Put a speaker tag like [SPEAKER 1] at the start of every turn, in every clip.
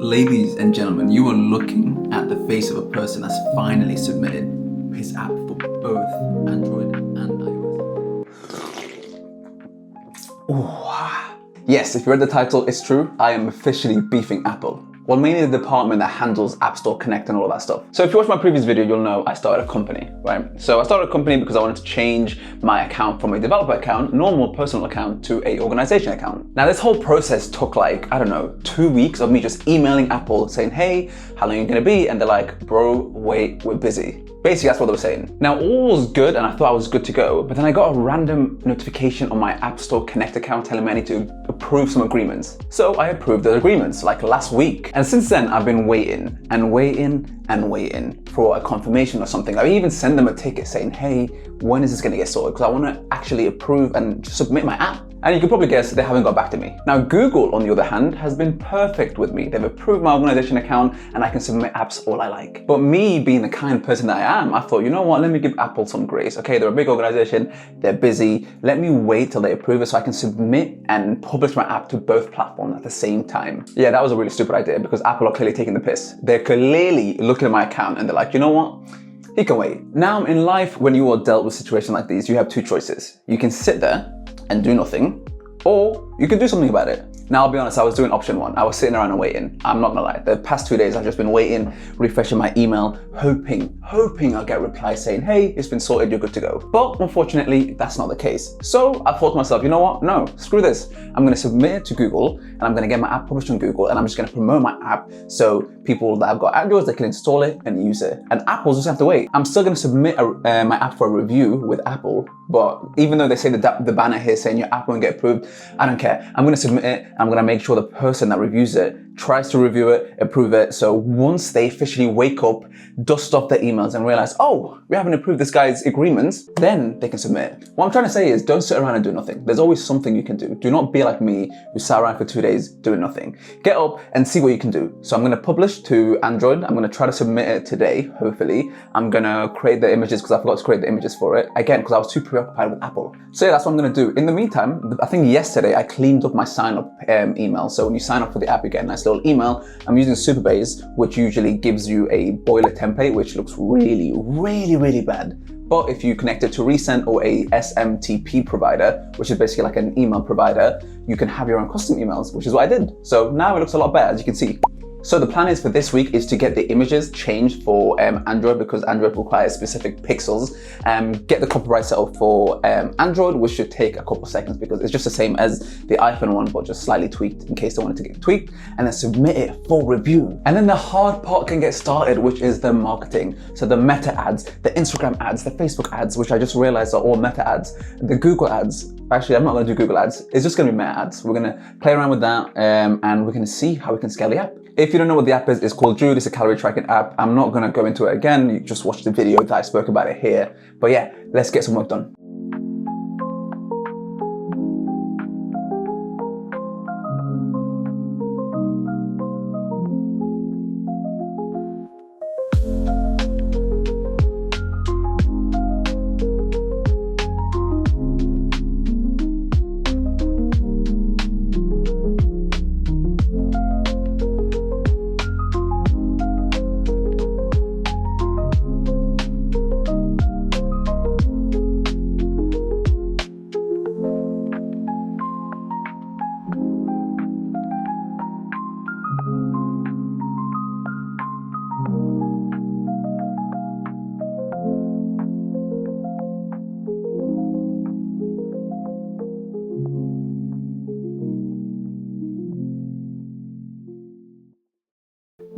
[SPEAKER 1] Ladies and gentlemen, you are looking at the face of a person that's finally submitted his app for both Android and iOS.
[SPEAKER 2] Ooh. Yes, if you read the title, it's true. I am officially beefing Apple. Well, mainly the department that handles App Store Connect and all of that stuff. So if you watch my previous video, you'll know I started a company, right? So I started a company because I wanted to change my account from a developer account, normal personal account, to a organization account. Now this whole process took like, I don't know, 2 weeks of me just emailing Apple saying, hey, how long are you gonna be? And they're like, bro, wait, we're busy. Basically, that's what they were saying. Now, all was good and I thought I was good to go, but then I got a random notification on my App Store Connect account telling me I need to approve some agreements. So I approved those agreements like last week. And since then, I've been waiting and waiting and waiting for a confirmation or something. I even sent them a ticket saying, hey, when is this gonna get sorted? Because I wanna actually approve and submit my app. And you can probably guess they haven't got back to me. Now, Google, on the other hand, has been perfect with me. They've approved my organization account and I can submit apps all I like. But me being the kind of person that I am, I thought, you know what, let me give Apple some grace. Okay, they're a big organization, they're busy. Let me wait till they approve it so I can submit and publish my app to both platforms at the same time. Yeah, that was a really stupid idea because Apple are clearly taking the piss. They're clearly looking at my account and they're like, you know what? He can wait. Now, in life, when you are dealt with situations like these, you have two choices. You can sit there and do nothing, or you can do something about it. Now, I'll be honest, I was doing option one. I was sitting around and waiting. I'm not gonna lie. The past 2 days, I've just been waiting, refreshing my email, hoping I'll get a reply saying, hey, it's been sorted, you're good to go. But unfortunately, that's not the case. So I thought to myself, you know what? No, screw this. I'm gonna submit it to Google and I'm gonna get my app published on Google and I'm just gonna promote my app so people that have got Androids, they can install it and use it. And Apple's just have to wait. I'm still gonna submit my app for a review with Apple, but even though they say the banner here saying your app won't get approved, I don't care. I'm gonna submit it. I'm gonna make sure the person that reviews it tries to review it, approve it. So once they officially wake up, dust off their emails and realize, oh, we haven't approved this guy's agreements, then they can submit. What I'm trying to say is don't sit around and do nothing. There's always something you can do. Do not be like me who sat around for 2 days doing nothing. Get up and see what you can do. So I'm gonna publish to Android. I'm gonna try to submit it today, hopefully. I'm gonna create the images because I forgot to create the images for it. Again, because I was too preoccupied with Apple. So yeah, that's what I'm gonna do. In the meantime, I think yesterday I cleaned up my sign up email. So when you sign up for the app, you get a nice little email. I'm using Supabase, which usually gives you a boiler template, which looks really, really, really bad. But if you connect it to Resend or a SMTP provider, which is basically like an email provider, you can have your own custom emails, which is what I did. So now it looks a lot better, as you can see. So the plan is for this week is to get the images changed for Android because Android requires specific pixels. Get the copyright set up for Android, which should take a couple seconds because it's just the same as the iPhone one, but just slightly tweaked in case they wanted to get tweaked, and then submit it for review. And then the hard part can get started, which is the marketing. So the Meta ads, the Instagram ads, the Facebook ads, which I just realized are all Meta ads, the Google ads. Actually, I'm not gonna do Google ads. It's just gonna be Meta ads. We're gonna play around with that and we're gonna see how we can scale the app. If you don't know what the app is, it's called Jude. It's a calorie tracking app. I'm not gonna go into it again. You just watch the video that I spoke about it here. But yeah, let's get some work done.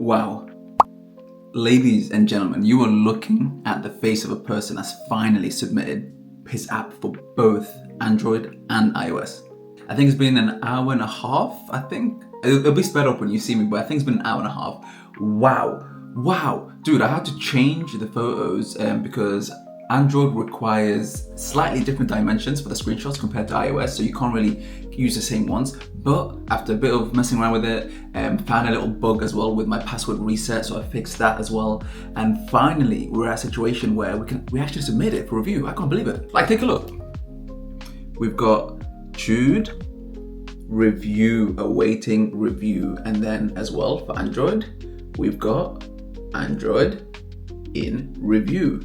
[SPEAKER 1] Wow. Ladies and gentlemen, you are looking at the face of a person that's finally submitted his app for both Android and iOS. I think it's been an hour and a half, I think. It'll be sped up when you see me, but I think it's been an hour and a half. Wow. Dude, I had to change the photos because Android requires slightly different dimensions for the screenshots compared to iOS, so you can't really use the same ones. But after a bit of messing around with it, found a little bug as well with my password reset, so I fixed that as well. And finally, we're at a situation where we actually submit it for review. I can't believe it. Like, take a look. We've got Jude, review, awaiting review. And then as well for Android, we've got Android in review.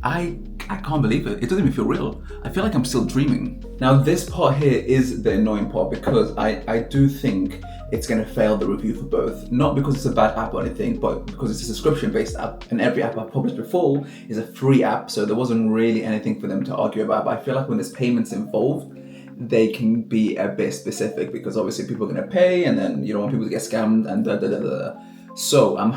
[SPEAKER 1] I can't believe it. It doesn't even feel real. I feel like I'm still dreaming. Now this part here is the annoying part because I do think it's gonna fail the review for both. Not because it's a bad app or anything, but because it's a subscription-based app, and every app I've published before is a free app, so there wasn't really anything for them to argue about. But I feel like when there's payments involved, they can be a bit specific because obviously people are gonna pay, and then you don't want people to get scammed and da da da da. So I'm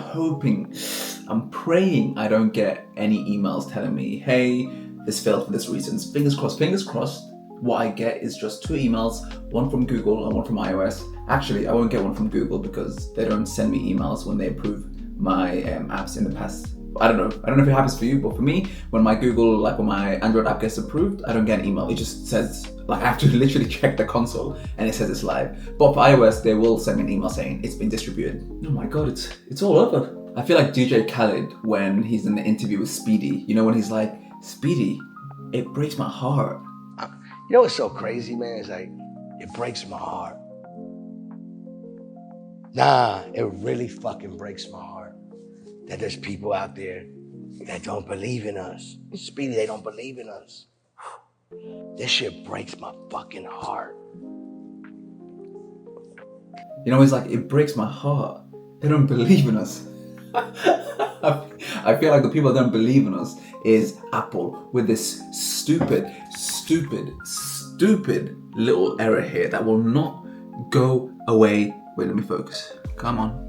[SPEAKER 1] praying I don't get any emails telling me, hey, this failed for this reasons. Fingers crossed, fingers crossed. What I get is just 2 emails, one from Google and one from iOS. Actually, I won't get one from Google because they don't send me emails when they approve my apps in the past. I don't know if it happens for you, but for me, when my Google, like when my Android app gets approved, I don't get an email. It just says, like I have to literally check the console and it says it's live. But for iOS, they will send me an email saying it's been distributed. Oh my God, it's all over. I feel like DJ Khaled when he's in the interview with Speedy. You know, when he's like, Speedy, it breaks my heart.
[SPEAKER 3] You know what's so crazy, man? It's like, it breaks my heart. Nah, it really fucking breaks my heart that there's people out there that don't believe in us. Speedy, they don't believe in us. This shit breaks my fucking heart.
[SPEAKER 1] You know, it's like, it breaks my heart. They don't believe in us. I feel like the people that don't believe in us is Apple with this stupid little error here that will not go away. Wait, let me focus. Come on.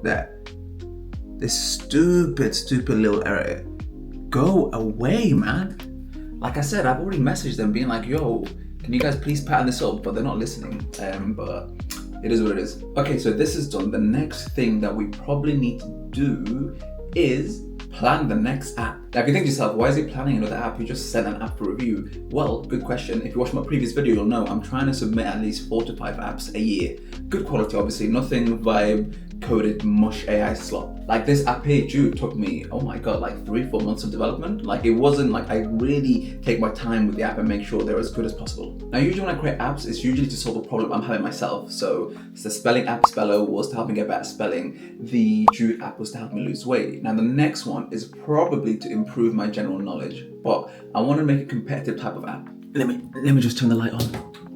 [SPEAKER 1] There. This stupid little error. Go away, man. Like I said, I've already messaged them being like, yo, can you guys please pattern this up? But they're not listening. But it is what it is. Okay, so this is done. The next thing that we probably need to do is plan the next app. Now, if you think to yourself, why is he planning another app? You just sent an app for review. Well, good question. If you watch my previous video, you'll know I'm trying to submit at least 4 to 5 apps a year. Good quality, obviously. Nothing vibe coded mush AI slop. Like this app here, Jude, took me, oh my God, like 3-4 months of development. Like it wasn't like I really take my time with the app and make sure they're as good as possible. Now, usually when I create apps, it's usually to solve a problem I'm having myself. So the spelling app Spello was to help me get better spelling. The Jude app was to help me lose weight. Now the next one is probably to improve my general knowledge, but I want to make a competitive type of app. Let me just turn the light on.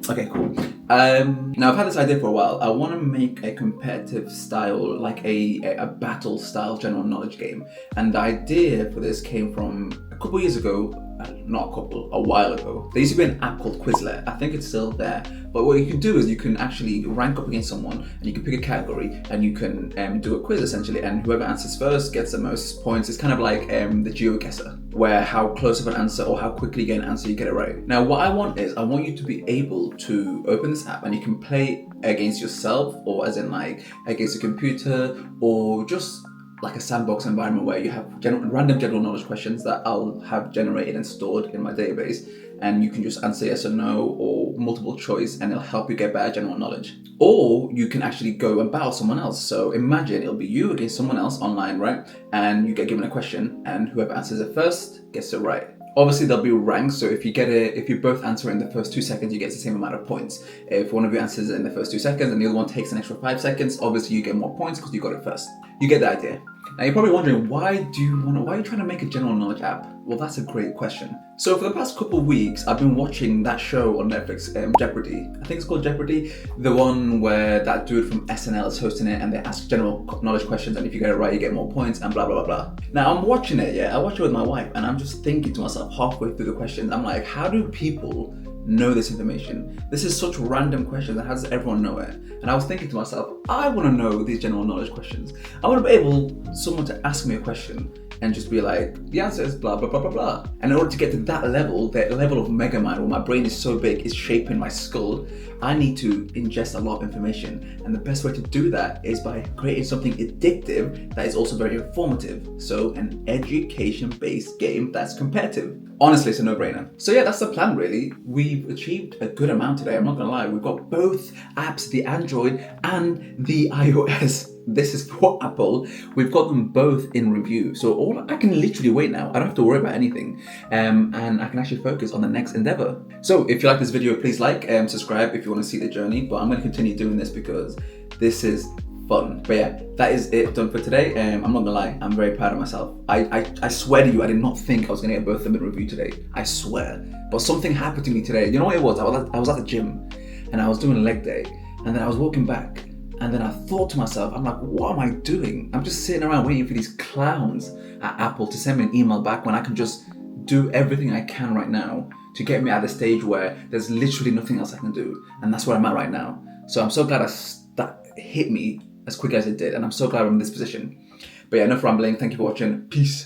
[SPEAKER 1] Okay, cool. Now I've had this idea for a while. I want to make a competitive style, like a battle style general knowledge game. And the idea for this came from a couple years ago, a while ago. There used to be an app called Quizlet. I think it's still there. But what you can do is you can actually rank up against someone and you can pick a category and you can do a quiz essentially, and whoever answers first gets the most points. It's kind of like the GeoGuessr, where how close of an answer or how quickly you get an answer you get it right. Now what I want is I want you to be able to open this app and you can play against yourself, or as in like against a computer, or just like a sandbox environment where you have random general knowledge questions that I'll have generated and stored in my database, and you can just answer yes or no or multiple choice, and it'll help you get better general knowledge. Or you can actually go and battle someone else. So imagine it'll be you against someone else online, right? And you get given a question, and whoever answers it first gets it right. Obviously there'll be ranks, so if you both answer in the first 2 seconds, you get the same amount of points. If one of you answers in the first 2 seconds and the other one takes an extra 5 seconds, obviously you get more points because you got it first. You get the idea. Now you're probably wondering, why are you trying to make a general knowledge app? Well, that's a great question. So for the past couple of weeks, I've been watching that show on Netflix, Jeopardy. I think it's called Jeopardy. The one where that dude from SNL is hosting it and they ask general knowledge questions, and if you get it right, you get more points and blah, blah, blah, blah. Now I'm watching it, I watch it with my wife, and I'm just thinking to myself halfway through the questions, I'm like, how do people know this information? This is such random questions, and how does everyone know it? And I was thinking to myself, I want to know these general knowledge questions. I want to be able, someone to ask me a question and just be like, the answer is blah, blah, blah, blah, blah. And in order to get to that level of mega mind where my brain is so big, it's shaping my skull, I need to ingest a lot of information, and the best way to do that is by creating something addictive that is also very informative. So an education-based game that's competitive. Honestly, it's a no-brainer. So yeah, that's the plan really. We've achieved a good amount today, I'm not gonna lie. We've got both apps, the Android and the iOS. This is for Apple. We've got them both in review. So I can literally wait now. I don't have to worry about anything. And I can actually focus on the next endeavor. So if you like this video, please like and subscribe if you want to see the journey. But I'm going to continue doing this because this is fun. But yeah, that is it done for today. I'm not gonna lie, I'm very proud of myself. I swear to you, I did not think I was gonna get both of them in review today. I swear. But something happened to me today. You know what it was? I was at the gym and I was doing a leg day, and then I was walking back, and then I thought to myself, I'm like, what am I doing? I'm just sitting around waiting for these clowns at Apple to send me an email back when I can just do everything I can right now to get me at the stage where there's literally nothing else I can do. And that's where I'm at right now. So I'm so glad that hit me as quick as it did, and I'm so glad I'm in this position. But yeah, enough rambling. Thank you for watching. Peace.